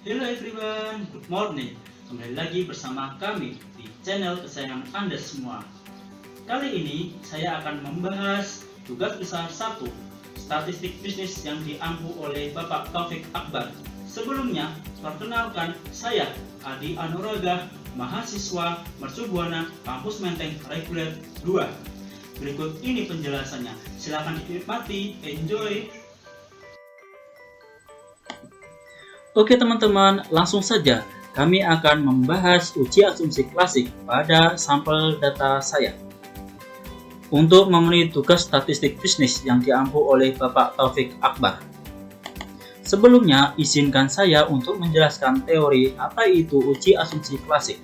Hello everyone, good morning. Kembali lagi bersama kami di channel kesayangan Anda semua. Kali ini saya akan membahas tugas besar 1, statistik bisnis yang diampu oleh Bapak Taufik Akbar. Sebelumnya, perkenalkan saya Adi Anuraga, mahasiswa Mercubuana Kampus Menteng Reguler 2. Berikut ini penjelasannya. Silakan dinikmati, enjoy. Oke teman-teman, langsung saja kami akan membahas uji asumsi klasik pada sampel data saya. Untuk memenuhi tugas statistik bisnis yang diampu oleh Bapak Taufik Akbar. Sebelumnya, izinkan saya untuk menjelaskan teori apa itu uji asumsi klasik.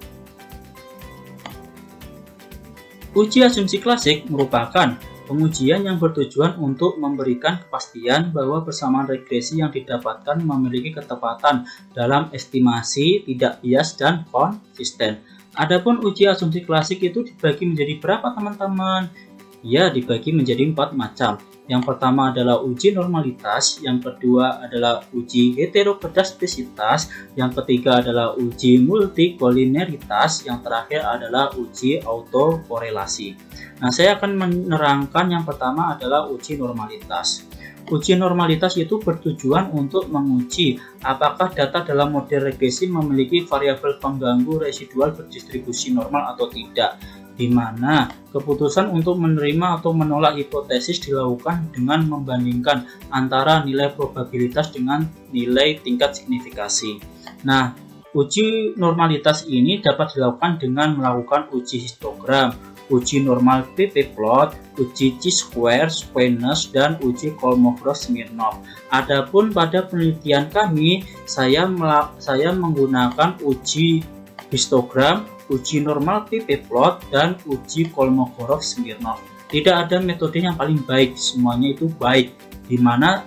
Uji asumsi klasik merupakan pengujian yang bertujuan untuk memberikan kepastian bahwa persamaan regresi yang didapatkan memiliki ketepatan dalam estimasi, tidak bias, dan konsisten. Adapun uji asumsi klasik itu dibagi menjadi berapa teman-teman? Ya, dibagi menjadi 4 macam. Yang pertama adalah uji normalitas, yang kedua adalah uji heterokedastisitas, yang ketiga adalah uji multikolineritas, yang terakhir adalah uji autokorelasi. Nah, saya akan menerangkan yang pertama adalah uji normalitas. Uji normalitas itu bertujuan untuk menguji apakah data dalam model regresi memiliki variabel pengganggu residual berdistribusi normal atau tidak, di mana keputusan untuk menerima atau menolak hipotesis dilakukan dengan membandingkan antara nilai probabilitas dengan nilai tingkat signifikasi. Nah, uji normalitas ini dapat dilakukan dengan melakukan uji histogram, uji normal pp-plot, uji chi-square, Squamous, dan uji Kolmogorov-Smirnov. Adapun pada penelitian kami, saya menggunakan uji histogram, uji normal pp-plot, dan uji Kolmogorov-Smirnov. Tidak ada metode yang paling baik, semuanya itu baik, di mana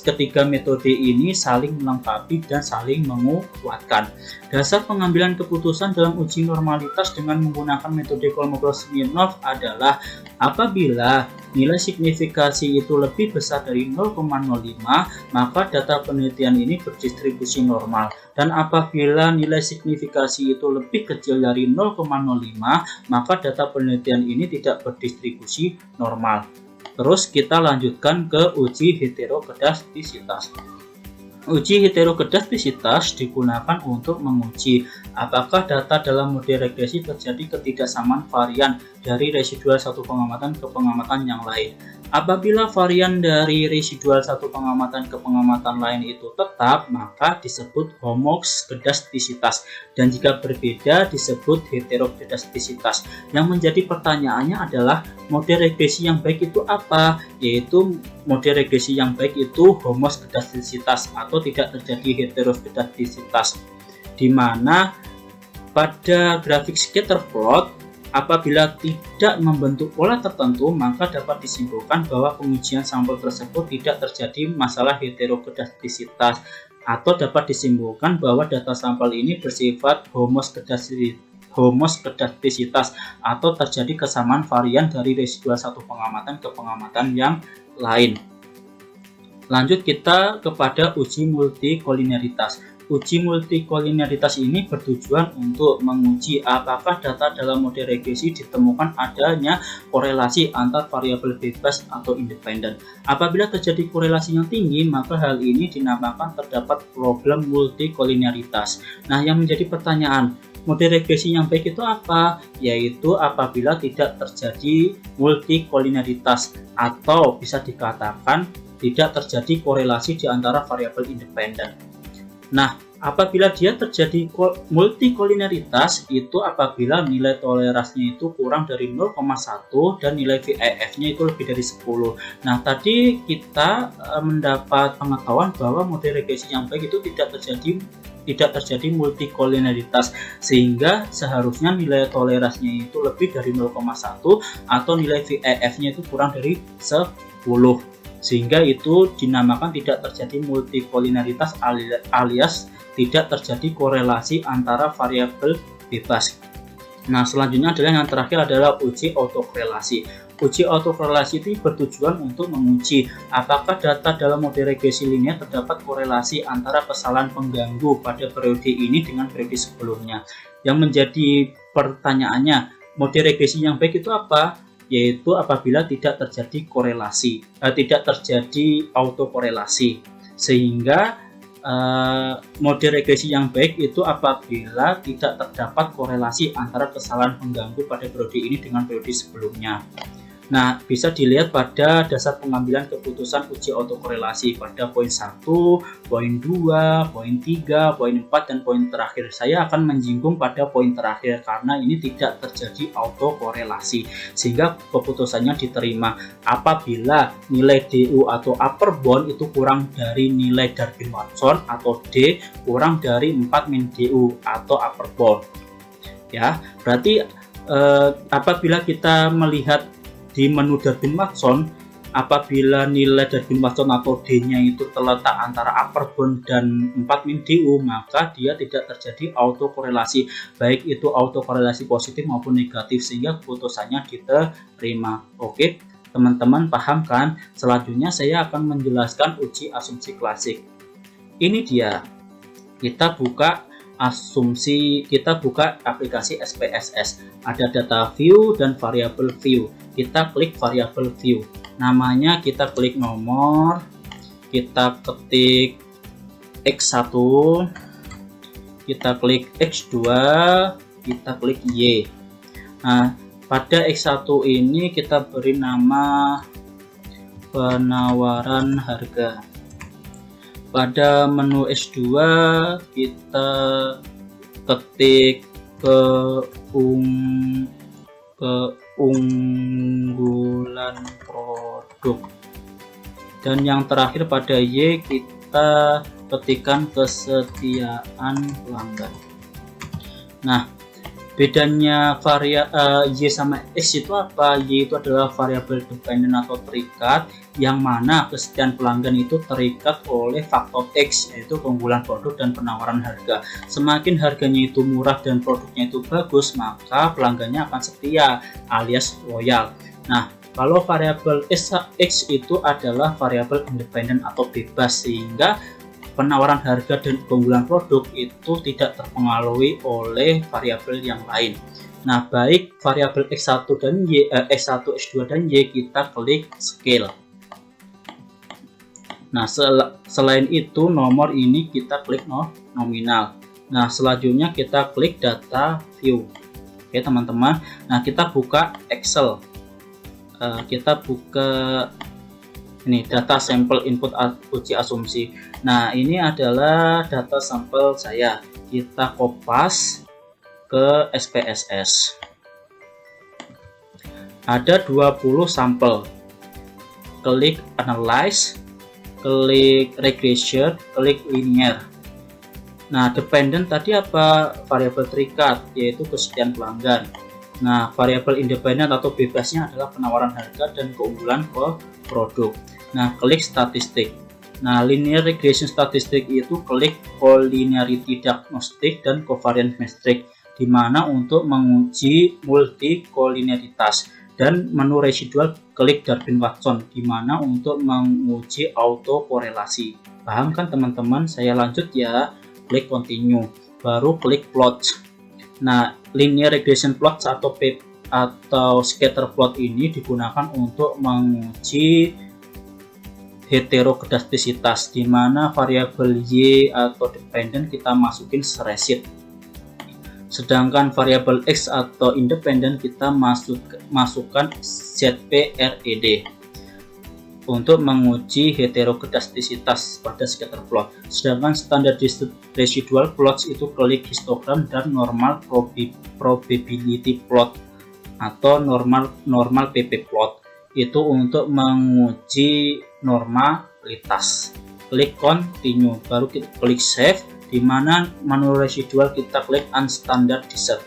ketiga metode ini saling melengkapi dan saling menguatkan. Dasar pengambilan keputusan dalam uji normalitas dengan menggunakan metode Kolmogorov-Smirnov adalah apabila nilai signifikasi itu lebih besar dari 0,05, maka data penelitian ini berdistribusi normal. Dan apabila nilai signifikasi itu lebih kecil dari 0,05, maka data penelitian ini tidak berdistribusi normal. Terus kita lanjutkan ke uji heterokedastisitas. Uji heterokedastisitas digunakan untuk menguji apakah data dalam model regresi terjadi ketidaksamaan varian dari residual satu pengamatan ke pengamatan yang lain. Apabila varian dari residual satu pengamatan ke pengamatan lain itu tetap, maka disebut homokedastisitas, dan jika berbeda disebut heterokedastisitas. Yang menjadi pertanyaannya adalah model regresi yang baik itu apa? Yaitu model regresi yang baik itu homokedastisitas atau tidak terjadi heterokedastisitas, di mana pada grafik scatter plot apabila tidak membentuk pola tertentu, maka dapat disimpulkan bahwa pengujian sampel tersebut tidak terjadi masalah heterokedastisitas, atau dapat disimpulkan bahwa data sampel ini bersifat homokedastisitas atau terjadi kesamaan varian dari residual satu pengamatan ke pengamatan yang lain. Lanjut kita kepada uji multikolineritas. Uji multikolineritas ini bertujuan untuk menguji apakah data dalam model regresi ditemukan adanya korelasi antar variabel bebas atau independen. Apabila terjadi korelasi yang tinggi, maka hal ini dinamakan terdapat problem multikolineritas. Nah, yang menjadi pertanyaan, model regresi yang baik itu apa? Yaitu apabila tidak terjadi multikolineritas, atau bisa dikatakan tidak terjadi korelasi di antara variabel independen. Nah, apabila dia terjadi multikolineritas, itu apabila nilai toleransinya itu kurang dari 0,1 dan nilai VIF-nya itu lebih dari 10. Nah, tadi kita mendapat pengetahuan bahwa model regresi yang baik itu tidak terjadi multikolineritas, sehingga seharusnya nilai toleransinya itu lebih dari 0,1 atau nilai VIF-nya itu kurang dari 10. Sehingga itu dinamakan tidak terjadi multikolineritas alias tidak terjadi korelasi antara variabel bebas. Nah, selanjutnya adalah yang terakhir adalah uji autokorelasi. Uji autokorelasi itu bertujuan untuk menguji apakah data dalam model regresi linear terdapat korelasi antara kesalahan pengganggu pada periode ini dengan periode sebelumnya. Yang menjadi pertanyaannya, model regresi yang baik itu apa? Yaitu apabila tidak terjadi korelasi, tidak terjadi autokorelasi. Sehingga model regresi yang baik itu apabila tidak terdapat korelasi antara kesalahan pengganggu pada periode ini dengan periode sebelumnya. Nah, bisa dilihat pada dasar pengambilan keputusan uji autokorelasi pada poin 1, poin 2, poin 3, poin 4, dan poin terakhir. Saya akan menyinggung pada poin terakhir karena ini tidak terjadi autokorelasi, sehingga keputusannya diterima apabila nilai DU atau upper bound itu kurang dari nilai Darwin-Watson atau D kurang dari 4 min DU atau upper bound. Ya, berarti apabila kita melihat di menu Darwin-Watson, apabila nilai Darwin-Watson atau D-nya itu terletak antara upper bound dan 4 min DU, maka dia tidak terjadi autokorelasi, baik itu autokorelasi positif maupun negatif, sehingga keputusannya diterima. Oke, teman-teman paham kan? Selanjutnya saya akan menjelaskan uji asumsi klasik. Ini dia, kita buka asumsi, kita buka aplikasi SPSS, ada data view dan variable view. Kita klik variable view, namanya kita klik nomor, kita ketik X1, kita klik X2, kita klik Y. Nah, pada X1 ini kita beri nama penawaran harga. Pada menu S2 kita ketik keunggulan produk, dan yang terakhir pada Y kita ketikkan kesetiaan pelanggan. Nah, bedanya Y sama X itu apa? Y itu adalah variabel dependent atau terikat, yang mana kesetiaan pelanggan itu terikat oleh faktor X, yaitu keunggulan produk dan penawaran harga. Semakin harganya itu murah dan produknya itu bagus, maka pelanggannya akan setia alias loyal. Nah, kalau variabel X itu adalah variabel independen atau bebas, sehingga penawaran harga dan keunggulan produk itu tidak terpengaruhi oleh variabel yang lain. Nah, baik variabel X1 dan Y, X1, X2 dan Y kita klik scale. Nah, selain itu nomor ini kita klik nominal. Nah, selanjutnya kita klik data view. Oke, teman-teman. Nah, kita buka Excel. Kita buka ini data sampel input uji asumsi. Nah, ini adalah data sampel saya. Kita kopas ke SPSS. Ada 20 sampel. Klik analyze, klik regression, klik linear. Nah, dependent tadi apa? Variabel terikat, yaitu kesetiaan pelanggan. Nah, variabel independen atau bebasnya adalah penawaran harga dan keunggulan produk. Nah, klik statistik. Nah, linear regression statistik itu klik collinearity diagnostic dan covariance metric, di mana untuk menguji multicollinearitas. Dan menu residual klik Darwin-Watson, di mana untuk menguji autokorelasi. Paham kan teman-teman? Saya lanjut ya. Klik continue, baru klik plot. Nah, linear regression plot atau scatter plot ini digunakan untuk menguji heterokedastisitas, di mana variabel Y atau dependent kita masukin seresit. Sedangkan variabel X atau independen kita masukkan ZPRED untuk menguji heterokedastisitas pada scatter plot. Sedangkan standar residual plots itu klik histogram dan normal probability plot atau normal PP plot itu untuk menguji normalitas. Klik continue, baru kita klik save, di mana menu residual kita klik unstandardized,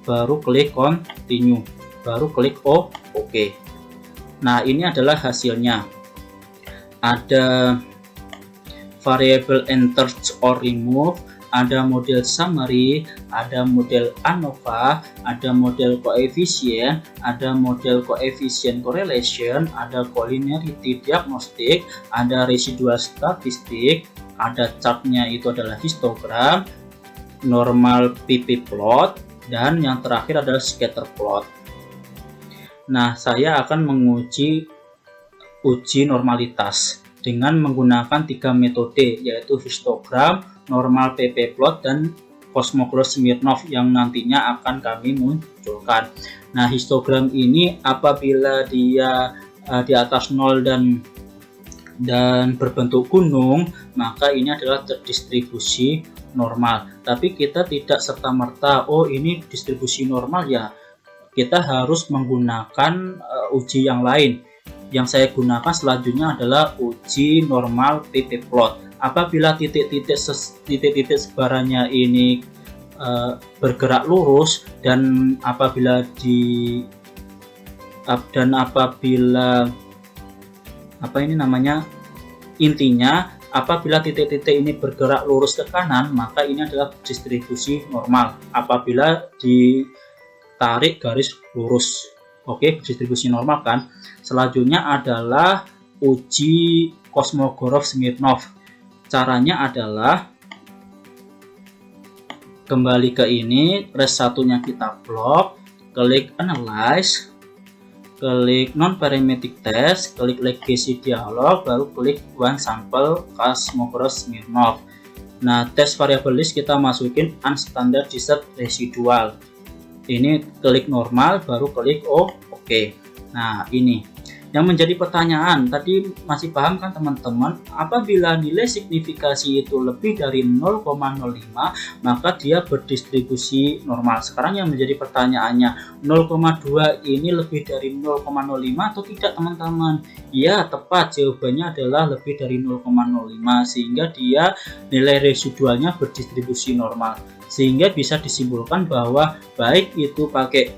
baru klik continue, baru klik OK. Nah, ini adalah hasilnya. Ada variable enter or remove, ada model summary, ada model ANOVA, ada model coefficient, ada model coefficient correlation, ada collinearity diagnostic, ada residual statistik, ada chartnya itu adalah histogram, normal PP plot, dan yang terakhir adalah scatter plot. Nah, saya akan menguji normalitas dengan menggunakan 3 metode, yaitu histogram, normal PP plot, dan Kolmogorov-Smirnov yang nantinya akan kami munculkan. Nah, histogram ini apabila dia di atas 0 dan berbentuk gunung, maka ini adalah distribusi normal. Tapi kita tidak serta-merta, oh ini distribusi normal ya, kita harus menggunakan uji yang lain. Yang saya gunakan selanjutnya adalah uji normal PP plot. Apabila titik-titik sebarannya ini bergerak lurus dan apabila intinya apabila titik-titik ini bergerak lurus ke kanan, maka ini adalah distribusi normal. Apabila ditarik garis lurus, oke, distribusi normal kan. Selanjutnya adalah uji Kolmogorov-Smirnov. Caranya adalah kembali ke ini, res satunya kita blok, klik analyze, klik non-parametric test, klik legacy dialog, baru klik one sample Kolmogorov-Smirnov. Nah, tes variable list kita masukin unstandardized residual. Ini klik normal, baru klik oke. Nah, ini yang menjadi pertanyaan, tadi masih paham kan teman-teman? Apabila nilai signifikasi itu lebih dari 0,05, maka dia berdistribusi normal. Sekarang yang menjadi pertanyaannya, 0,2 ini lebih dari 0,05 atau tidak teman-teman? Ya, tepat, jawabannya adalah lebih dari 0,05, sehingga dia nilai residualnya berdistribusi normal. Sehingga bisa disimpulkan bahwa baik itu pakai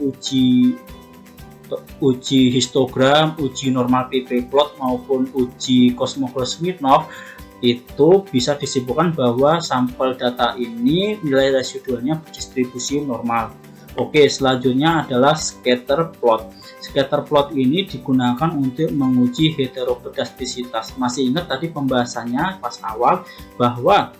uji histogram, uji normal PP plot maupun uji Kolmogorov-Smirnov, itu bisa disimpulkan bahwa sampel data ini nilai residualnya berdistribusi normal. Oke, selanjutnya adalah scatter plot. Scatter plot ini digunakan untuk menguji heterokedastisitas. Masih ingat tadi pembahasannya pas awal bahwa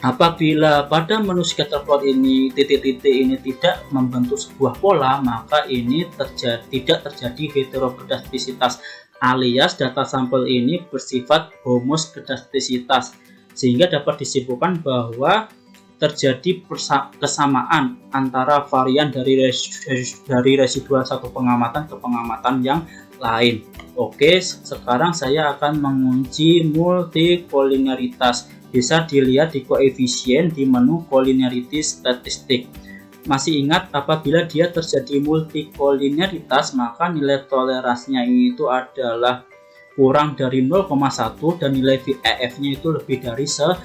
apabila pada menu scatter plot ini titik-titik ini tidak membentuk sebuah pola, maka ini tidak terjadi heterokedastisitas, alias data sampel ini bersifat homoskedastisitas, sehingga dapat disimpulkan bahwa terjadi kesamaan antara varian dari residual satu pengamatan ke pengamatan yang lain. Oke, sekarang saya akan menguji multikoliniaritas. Bisa dilihat di koefisien di menu collinearity statistik. Masih ingat apabila dia terjadi multikoliniaritas, maka nilai toleransinya itu adalah kurang dari 0,1 dan nilai VEF-nya itu lebih dari 10.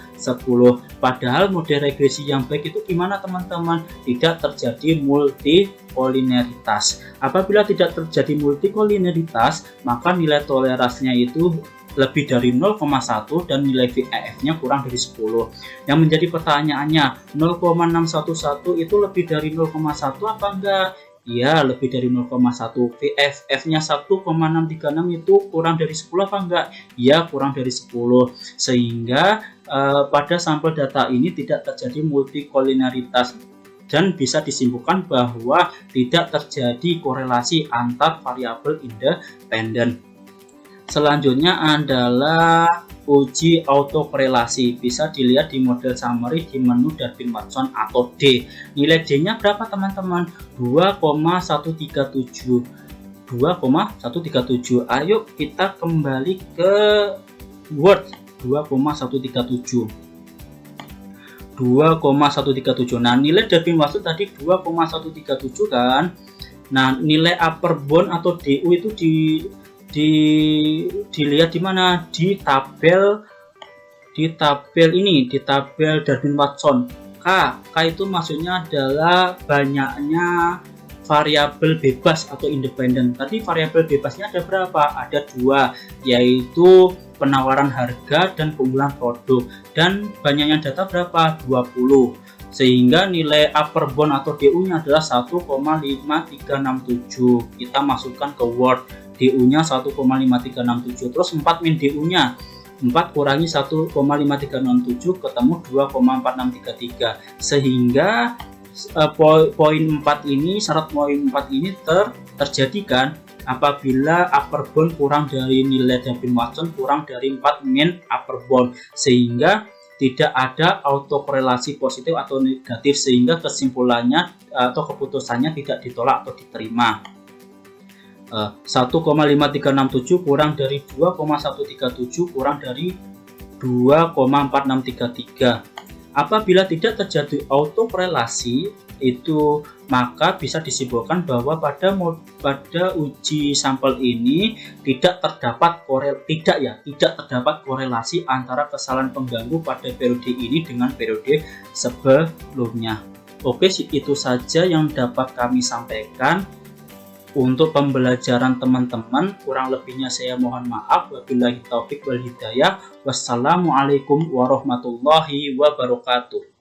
Padahal model regresi yang baik itu gimana teman-teman? Tidak terjadi multikoliniaritas. Apabila tidak terjadi multikoliniaritas, maka nilai toleransinya itu lebih dari 0,1 dan nilai VEF-nya kurang dari 10. Yang menjadi pertanyaannya, 0,611 itu lebih dari 0,1 apa enggak? Ya, lebih dari 0,1. VEF-nya 1,636 itu kurang dari 10 apa enggak? Ya, kurang dari 10. Sehingga pada sampel data ini tidak terjadi multikoliniaritas dan bisa disimpulkan bahwa tidak terjadi korelasi antar variabel independen. Selanjutnya adalah uji autokorelasi. Bisa dilihat di model summary di menu Darwin-Watson atau D. Nilai D-nya berapa teman-teman? 2,137. 2,137. Ayo kita kembali ke Word. 2,137. 2,137. Nah, nilai Darwin-Watson tadi 2,137 kan? Nah, nilai upper bound atau DU itu dilihat di mana? Di tabel ini, di tabel Darwin-Watson. K itu maksudnya adalah banyaknya variabel bebas atau independen. Tadi variabel bebasnya ada berapa? Ada 2, yaitu penawaran harga dan keunggulan produk, dan banyaknya data berapa? 20. Sehingga nilai upper bound atau DU-nya adalah 1,5367. Kita masukkan ke Word, DU-nya 1,5367, terus 4 min DU-nya 4 kurangi 1,5367 ketemu 2,4633. Sehingga poin 4 ini, syarat poin 4 ini terjadikan apabila upper bound kurang dari nilai Durbin Watson kurang dari 4 min upper bound, sehingga tidak ada autokorelasi positif atau negatif, sehingga kesimpulannya atau keputusannya tidak ditolak atau diterima. 1,5367 kurang dari 2,137 kurang dari 2,4633. Apabila tidak terjadi autokorelasi itu, maka bisa disimpulkan bahwa pada uji sampel ini tidak terdapat korelasi antara kesalahan pengganggu pada periode ini dengan periode sebelumnya. Oke, itu saja yang dapat kami sampaikan untuk pembelajaran teman-teman. Kurang lebihnya saya mohon maaf. Wabillahi taufik wal hidayah. Wassalamualaikum warahmatullahi wabarakatuh.